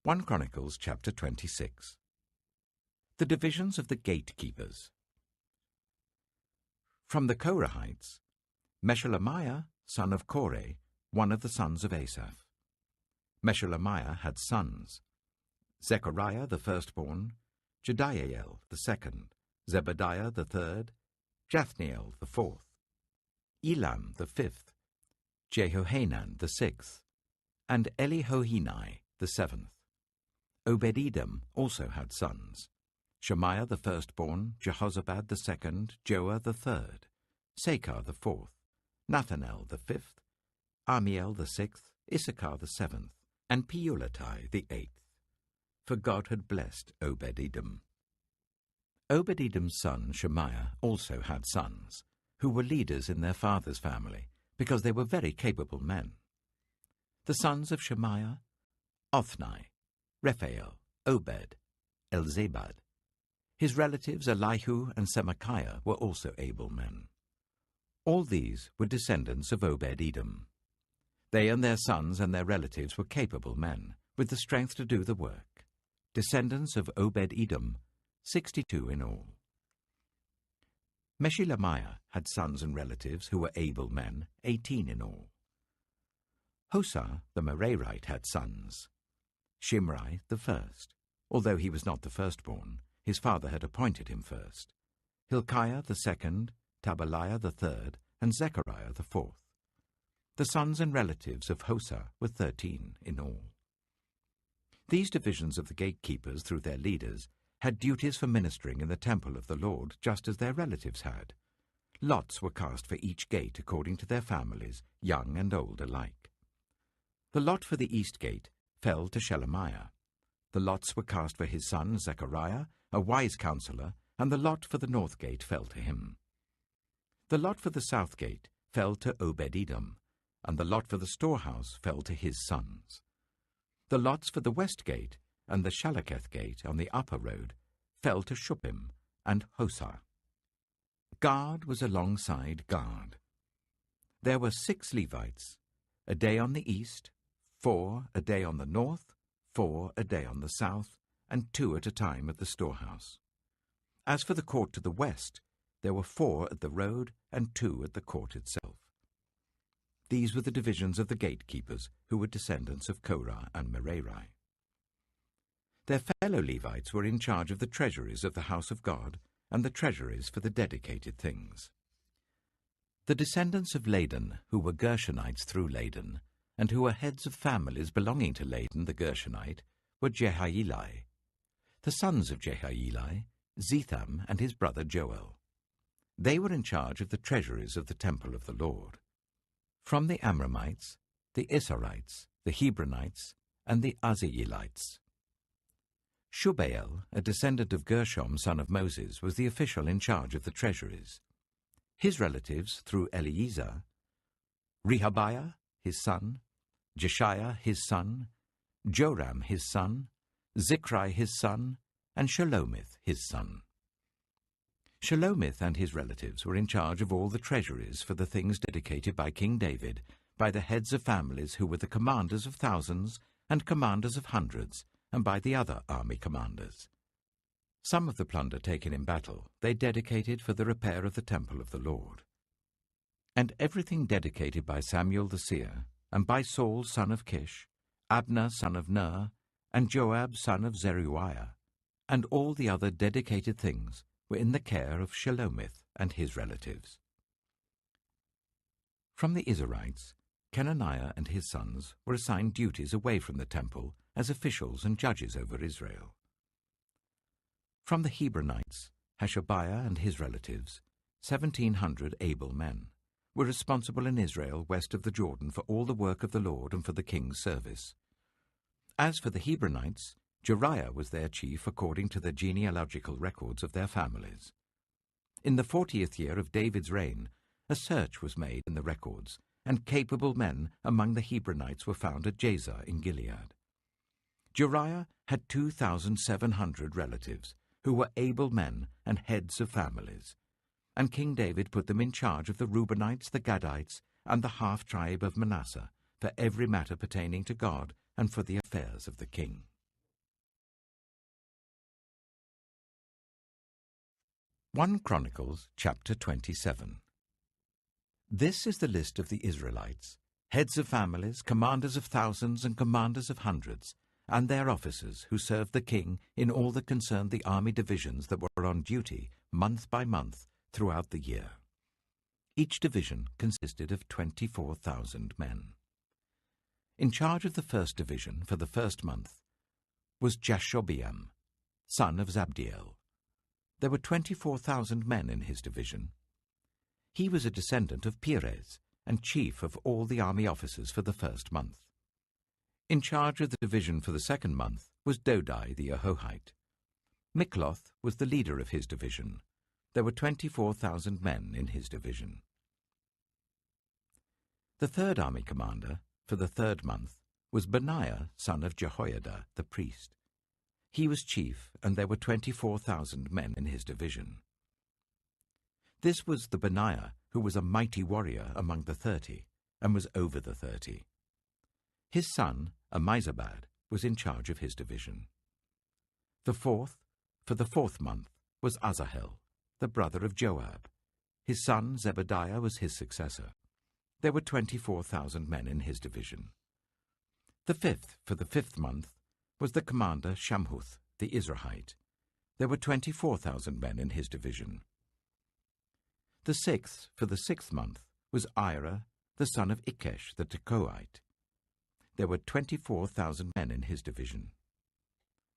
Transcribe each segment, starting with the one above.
1 Chronicles chapter 26. The divisions of the gatekeepers. From the Korahites, Meshelemiah, son of Koreh, one of the sons of Asaph. Meshelemiah had sons: Zechariah the firstborn, Jediael the second, Zebadiah the third, Jathniel the fourth, Elam the fifth, Jehohanan the sixth, and Elihohenai the seventh. Obed-Edom also had sons: Shemaiah the firstborn, Jehozabad the second, Joah the third, Sakar the fourth, Nathanel the fifth, Amiel the sixth, Issachar the seventh, and Peulatai the eighth. For God had blessed Obed-Edom. Obed-Edom's son Shemaiah also had sons, who were leaders in their father's family, because they were very capable men. The sons of Shemaiah: Othni, Rephael, Obed, Elzabad. His relatives Elihu and Semachiah were also able men. All these were descendants of Obed-Edom. They and their sons and their relatives were capable men, with the strength to do the work. Descendants of Obed-Edom, 62 in all. Meshelemiah had sons and relatives who were able men, 18 in all. Hosah the Merarite had sons: Shimri the first, although he was not the firstborn, his father had appointed him first, Hilkiah the second, Tabaliah the third, and Zechariah the fourth. The sons and relatives of Hosah were 13 in all. These divisions of the gatekeepers, through their leaders, had duties for ministering in the temple of the Lord, just as their relatives had. Lots were cast for each gate according to their families, young and old alike. The lot for the east gate fell to Shelemiah. The lots were cast for his son Zechariah, a wise counselor, and the lot for the north gate fell to him. The lot for the south gate fell to Obed-Edom, and the lot for the storehouse fell to his sons. The lots for the west gate and the Shalaketh gate on the upper road fell to Shuppim and Hosah. Guard was alongside guard. There were 6 Levites, a day on the east, 4 a day on the north, 4 a day on the south, and 2 at a time at the storehouse. As for the court to the west, there were 4 at the road and 2 at the court itself. These were the divisions of the gatekeepers, who were descendants of Korah and Merari. Their fellow Levites were in charge of the treasuries of the house of God and the treasuries for the dedicated things. The descendants of Ladan, who were Gershonites through Ladan, and who were heads of families belonging to Ladan the Gershonite, were Jehieli. The sons of Jehieli, Zetham and his brother Joel. They were in charge of the treasuries of the temple of the Lord. From the Amramites, the Issarites, the Hebronites, and the Uzzielites. Shubael, a descendant of Gershom, son of Moses, was the official in charge of the treasuries. His relatives, through Eliezer: Rehabiah, his son; Jeshiah, his son; Joram, his son; Zichri, his son; and Shelomith, his son. Shelomith and his relatives were in charge of all the treasuries for the things dedicated by King David, by the heads of families who were the commanders of thousands and commanders of hundreds, and by the other army commanders. Some of the plunder taken in battle they dedicated for the repair of the temple of the Lord. And everything dedicated by Samuel the seer, and by Saul son of Kish, Abner son of Ner, and Joab son of Zeruiah, and all the other dedicated things were in the care of Shelomith and his relatives. From the Israelites, Kenaniah and his sons were assigned duties away from the temple as officials and judges over Israel. From the Hebronites, Hashabiah and his relatives, 1,700 able men, were responsible in Israel west of the Jordan for all the work of the Lord and for the king's service. As for the Hebronites, Jeriah was their chief according to the genealogical records of their families. In the 40th year of David's reign, a search was made in the records, and capable men among the Hebronites were found at Jazer in Gilead. Jeriah had 2,700 relatives, who were able men and heads of families, and King David put them in charge of the Reubenites, the Gadites, and the half-tribe of Manasseh, for every matter pertaining to God and for the affairs of the king. 1 Chronicles chapter 27. This is the list of the Israelites, heads of families, commanders of thousands and commanders of hundreds, and their officers who served the king in all that concerned the army divisions that were on duty month by month throughout the year. Each division consisted of 24,000 men. In charge of the first division for the first month was Jashobeam, son of Zabdiel. There were 24,000 men in his division. He was a descendant of Perez and chief of all the army officers for the first month. In charge of the division for the second month was Dodai the Ahohite. Mikloth was the leader of his division. There were 24,000 men in his division. The third army commander for the third month was Benaiah, son of Jehoiada, the priest. He was chief, and there were 24,000 men in his division. This was the Benaiah who was a mighty warrior among the 30, and was over the 30. His son, Ammizabad, was in charge of his division. The fourth, for the fourth month, was Asahel, the brother of Joab. His son Zebediah was his successor. There were 24,000 men in his division. The fifth, for the fifth month, was the commander Shamhuth, the Izrahite. There were 24,000 men in his division. The sixth, for the sixth month, was Ira, the son of Ikesh, the Tekoite. There were 24,000 men in his division.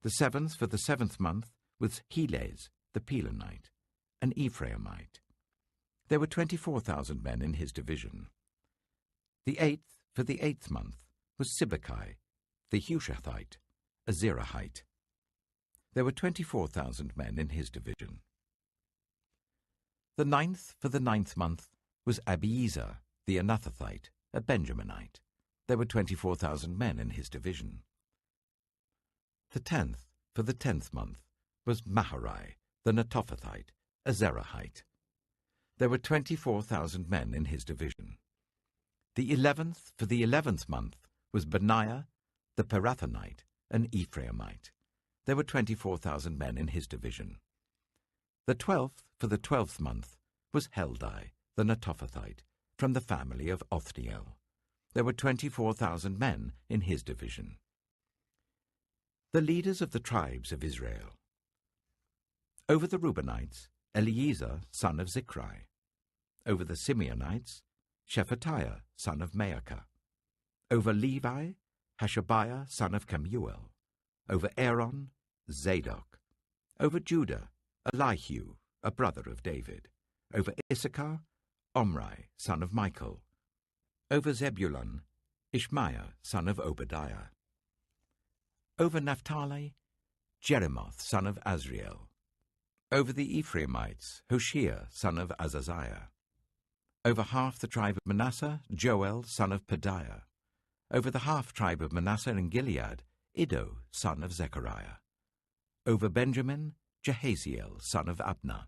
The seventh, for the seventh month, was Helez, the Pelonite, an Ephraimite. There were 24,000 men in his division. The eighth, for the eighth month, was Sibbecai, the Hushathite, a Zerahite. There were 24,000 men in his division. The ninth, for the ninth month, was Abiezer, the Anathothite, a Benjaminite. There were 24,000 men in his division. The 10th, for the 10th month, was Maharai, the Netophathite, a Zerahite. There were 24,000 men in his division. The 11th, for the 11th month, was Benaiah, the Pirathonite, an Ephraimite. There were 24,000 men in his division. The 12th, for the 12th month, was Heldai, the Netophathite, from the family of Othniel. There were 24,000 men in his division. The leaders of the tribes of Israel. Over the Reubenites, Eliezer, son of Zichri. Over the Simeonites, Shephatiah, son of Maacah. Over Levi, Hashabiah, son of Kemuel. Over Aaron, Zadok. Over Judah, Elihu, a brother of David. Over Issachar, Omri, son of Michael. Over Zebulun, Ishmaiah, son of Obadiah. Over Naphtali, Jeremoth, son of Azriel. Over the Ephraimites, Hoshea, son of Azaziah. Over half the tribe of Manasseh, Joel, son of Pedaiah. Over the half-tribe of Manasseh in Gilead, Iddo, son of Zechariah. Over Benjamin, Jehaziel, son of Abner.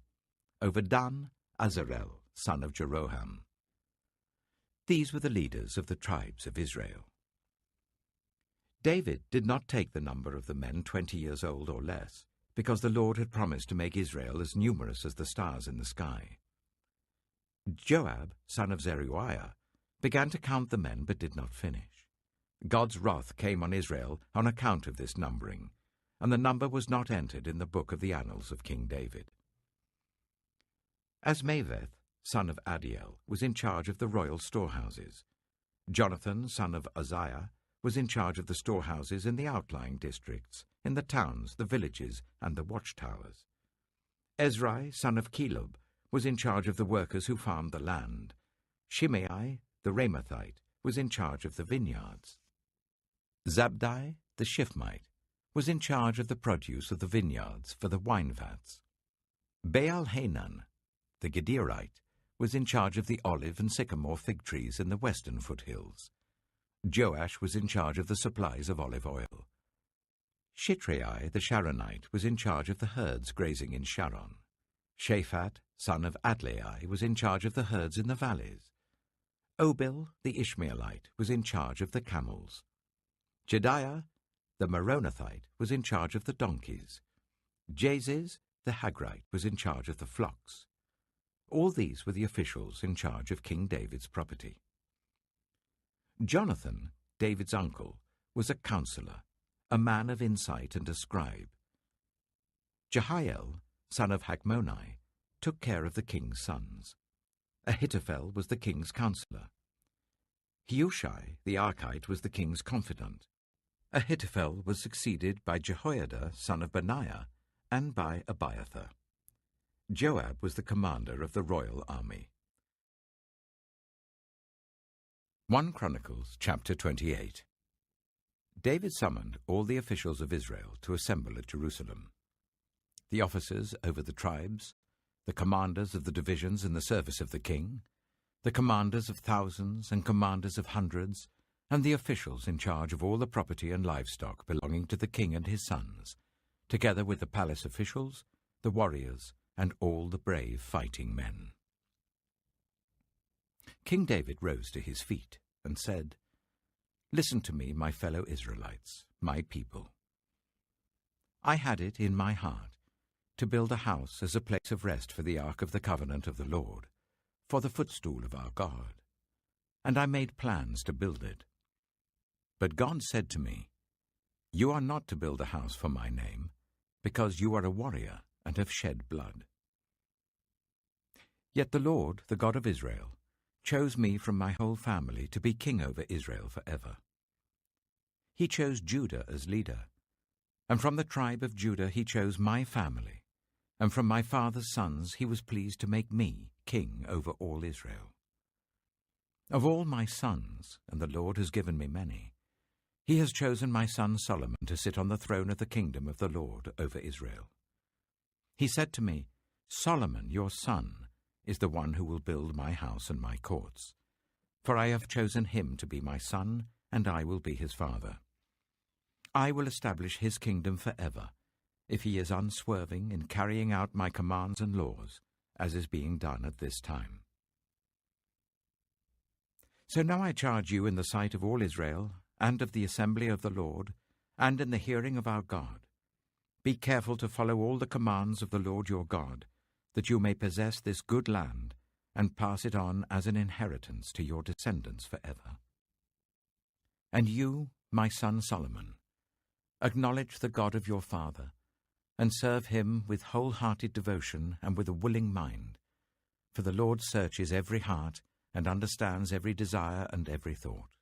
Over Dan, Azarel, son of Jeroham. These were the leaders of the tribes of Israel. David did not take the number of the men 20 years old or less, because the Lord had promised to make Israel as numerous as the stars in the sky. Joab, son of Zeruiah, began to count the men but did not finish. God's wrath came on Israel on account of this numbering, and the number was not entered in the book of the annals of King David. Asmaveth, son of Adiel, was in charge of the royal storehouses. Jonathan, son of Uzziah, was in charge of the storehouses in the outlying districts, in the towns, the villages, and the watchtowers. Ezrai, son of Caleb, was in charge of the workers who farmed the land. Shimei, the Ramathite, was in charge of the vineyards. Zabdi, the Shifmite, was in charge of the produce of the vineyards for the wine vats. Baal-Hanan, the Gederite, was in charge of the olive and sycamore fig trees in the western foothills. Joash was in charge of the supplies of olive oil. Shitrai, the Sharonite, was in charge of the herds grazing in Sharon. Shaphat, son of Adlai, was in charge of the herds in the valleys. Obil, the Ishmaelite, was in charge of the camels. Jediah, the Meronothite, was in charge of the donkeys. Jaziz, the Hagrite, was in charge of the flocks. All these were the officials in charge of King David's property. Jonathan, David's uncle, was a counselor, a man of insight and a scribe. Jehiel, son of Hachmoni, took care of the king's sons. Ahithophel was the king's counselor. Hushai, the Archite, was the king's confidant. Ahithophel was succeeded by Jehoiada, son of Benaiah, and by Abiathar. Joab was the commander of the royal army. 1 Chronicles chapter 28. David summoned all the officials of Israel to assemble at Jerusalem. The officers over the tribes, the commanders of the divisions in the service of the king, the commanders of thousands and commanders of hundreds, and the officials in charge of all the property and livestock belonging to the king and his sons, together with the palace officials, the warriors, and all the brave fighting men. King David rose to his feet and said, "Listen to me, my fellow Israelites, my people. I had it in my heart to build a house as a place of rest for the ark of the covenant of the Lord, for the footstool of our God, and I made plans to build it. But God said to me, 'You are not to build a house for my name, because you are a warrior and have shed blood.' Yet the Lord, the God of Israel, chose me from my whole family to be king over Israel forever. He chose Judah as leader, and from the tribe of Judah he chose my family, and from my father's sons he was pleased to make me king over all Israel. Of all my sons, and the Lord has given me many, he has chosen my son Solomon to sit on the throne of the kingdom of the Lord over Israel. He said to me, 'Solomon, your son, is the one who will build my house and my courts, for I have chosen him to be my son, and I will be his father. I will establish his kingdom forever, if he is unswerving in carrying out my commands and laws, as is being done at this time.' So now I charge you in the sight of all Israel, and of the assembly of the Lord, and in the hearing of our God, be careful to follow all the commands of the Lord your God, that you may possess this good land, and pass it on as an inheritance to your descendants forever. And you, my son Solomon, acknowledge the God of your father, and serve him with wholehearted devotion and with a willing mind, for the Lord searches every heart and understands every desire and every thought.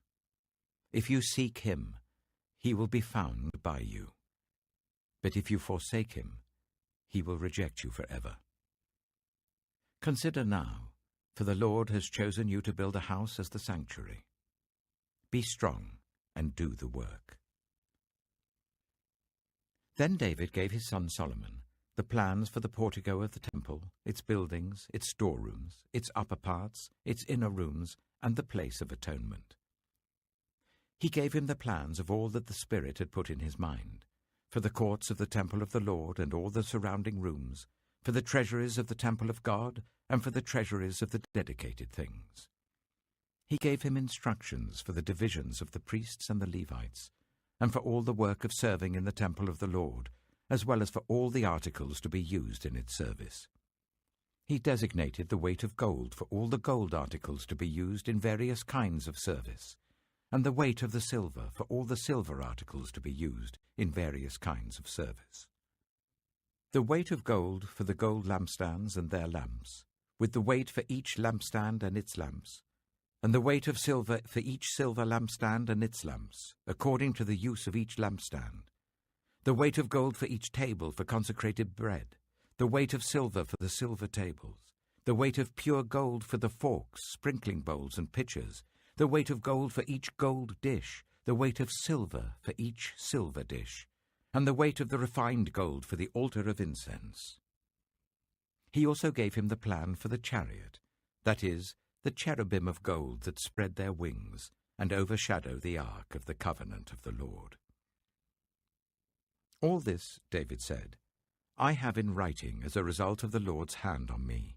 If you seek him, he will be found by you. But if you forsake him, he will reject you forever. Consider now, for the Lord has chosen you to build a house as the sanctuary. Be strong and do the work." Then David gave his son Solomon the plans for the portico of the temple, its buildings, its storerooms, its upper parts, its inner rooms, and the place of atonement. He gave him the plans of all that the Spirit had put in his mind, for the courts of the temple of the Lord and all the surrounding rooms, for the treasuries of the temple of God, and for the treasuries of the dedicated things. He gave him instructions for the divisions of the priests and the Levites, and for all the work of serving in the temple of the Lord, as well as for all the articles to be used in its service. He designated the weight of gold for all the gold articles to be used in various kinds of service, and the weight of the silver for all the silver articles to be used in various kinds of service. The weight of gold for the gold lampstands and their lamps, with the weight for each lampstand and its lamps, and the weight of silver for each silver lampstand and its lamps, according to the use of each lampstand. The weight of gold for each table for consecrated bread, the weight of silver for the silver tables, the weight of pure gold for the forks, sprinkling bowls, and pitchers, the weight of gold for each gold dish, the weight of silver for each silver dish, and the weight of the refined gold for the altar of incense. He also gave him the plan for the chariot, that is, the cherubim of gold that spread their wings and overshadow the ark of the covenant of the Lord. All this, David said, I have in writing as a result of the Lord's hand on me,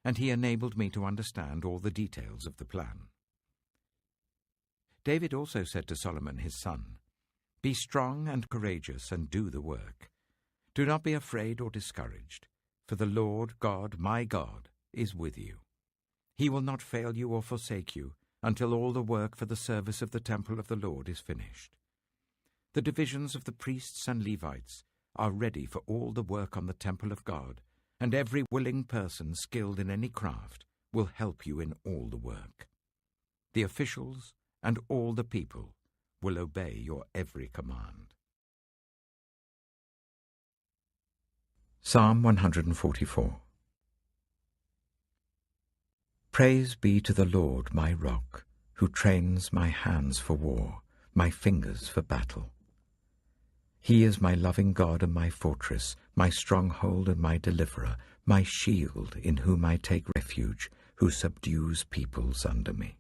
and he enabled me to understand all the details of the plan. David also said to Solomon his son, Be strong and courageous and do the work. Do not be afraid or discouraged, for the Lord God, my God, is with you. He will not fail you or forsake you until all the work for the service of the temple of the Lord is finished. The divisions of the priests and Levites are ready for all the work on the temple of God, and every willing person skilled in any craft will help you in all the work. The officials and all the people will obey your every command. Psalm 144. Praise be to the Lord my rock, who trains my hands for war, my fingers for battle. He is my loving God and my fortress, my stronghold and my deliverer, my shield in whom I take refuge, who subdues peoples under me.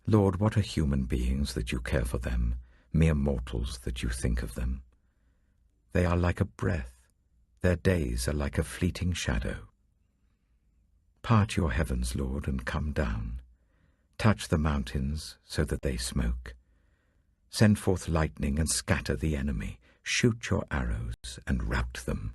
Lord, what are human beings that you care for them, mere mortals that you think of them? They are like a breath, their days are like a fleeting shadow. Part your heavens, Lord, and come down. Touch the mountains so that they smoke. Send forth lightning and scatter the enemy. Shoot your arrows and rout them.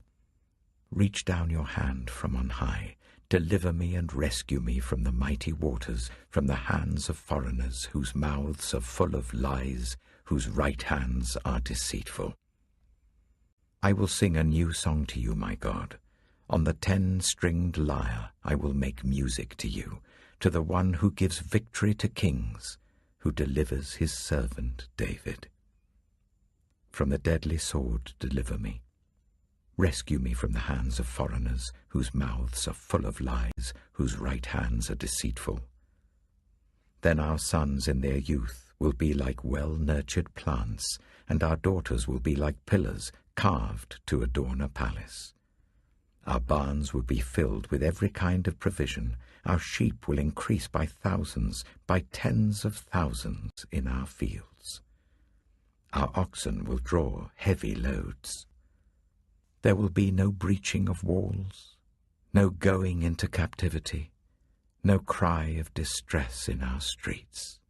Reach down your hand from on high. Deliver me and rescue me from the mighty waters, from the hands of foreigners whose mouths are full of lies, whose right hands are deceitful. I will sing a new song to you, my God. On the 10-stringed lyre I will make music to you, to the one who gives victory to kings, who delivers his servant David. From the deadly sword deliver me. Rescue me from the hands of foreigners, whose mouths are full of lies, whose right hands are deceitful. Then our sons in their youth will be like well-nurtured plants, and our daughters will be like pillars carved to adorn a palace. Our barns will be filled with every kind of provision. Our sheep will increase by thousands, by tens of thousands in our fields. Our oxen will draw heavy loads. There will be no breaching of walls, no going into captivity, no cry of distress in our streets.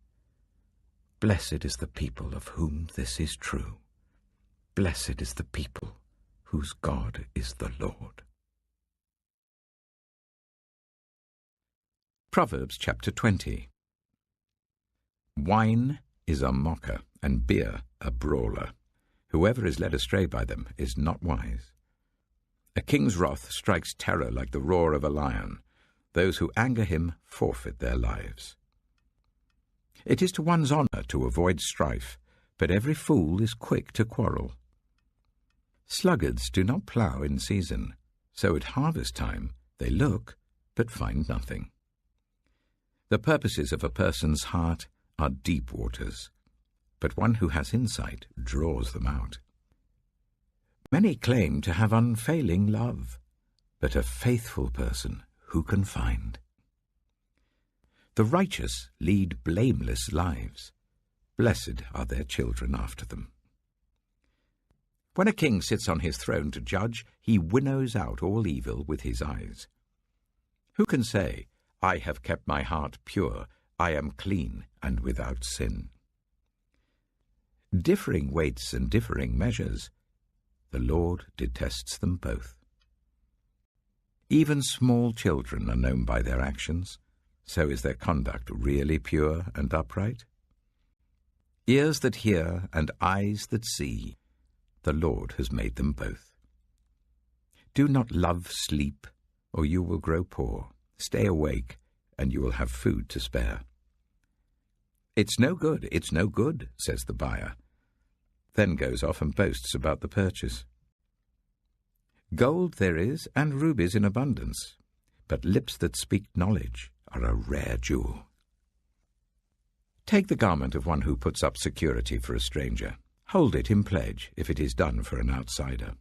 Blessed is the people of whom this is true. Blessed is the people whose God is the Lord. Proverbs chapter 20. Wine is a mocker, and beer a brawler. Whoever is led astray by them is not wise. A king's wrath strikes terror like the roar of a lion. Those who anger him forfeit their lives. It is to one's honor to avoid strife, but every fool is quick to quarrel. Sluggards do not plough in season, so at harvest time they look but find nothing. The purposes of a person's heart are deep waters, but one who has insight draws them out. Many claim to have unfailing love, but a faithful person who can find? The righteous lead blameless lives. Blessed are their children after them. When a king sits on his throne to judge, he winnows out all evil with his eyes. Who can say, I have kept my heart pure, I am clean and without sin? Differing weights and differing measures, the Lord detests them both. Even small children are known by their actions, so is their conduct really pure and upright? Ears that hear and eyes that see, the Lord has made them both. Do not love sleep, or you will grow poor. Stay awake, and you will have food to spare. It's no good, says the buyer, then goes off and boasts about the purchase. Gold there is, and rubies in abundance, but lips that speak knowledge are a rare jewel. Take the garment of one who puts up security for a stranger. Hold it in pledge if it is done for an outsider.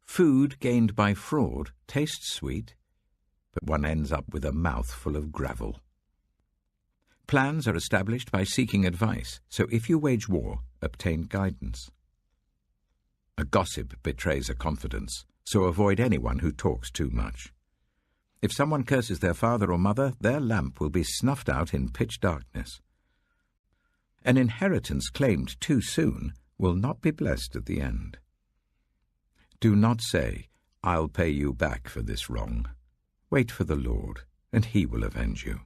Food gained by fraud tastes sweet, but one ends up with a mouth full of gravel. Plans are established by seeking advice, so if you wage war, obtain guidance. A gossip betrays a confidence, so avoid anyone who talks too much. If someone curses their father or mother, their lamp will be snuffed out in pitch darkness. An inheritance claimed too soon will not be blessed at the end. Do not say, "I'll pay you back for this wrong." Wait for the Lord, and he will avenge you.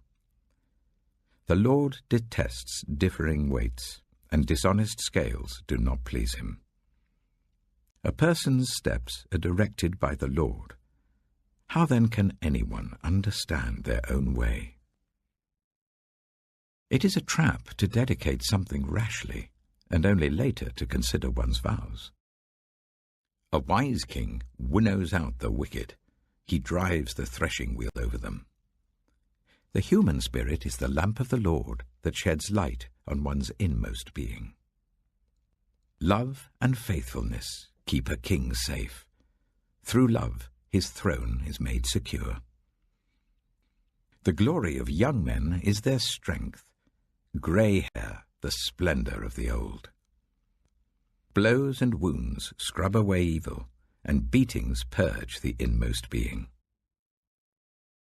The Lord detests differing weights, and dishonest scales do not please him. A person's steps are directed by the Lord. How then can anyone understand their own way? It is a trap to dedicate something rashly, and only later to consider one's vows. A wise king winnows out the wicked. He drives the threshing wheel over them. The human spirit is the lamp of the Lord that sheds light on one's inmost being. Love and faithfulness keep a king safe. Through love, his throne is made secure. The glory of young men is their strength, grey hair the splendour of the old. Blows and wounds scrub away evil, and beatings purge the inmost being.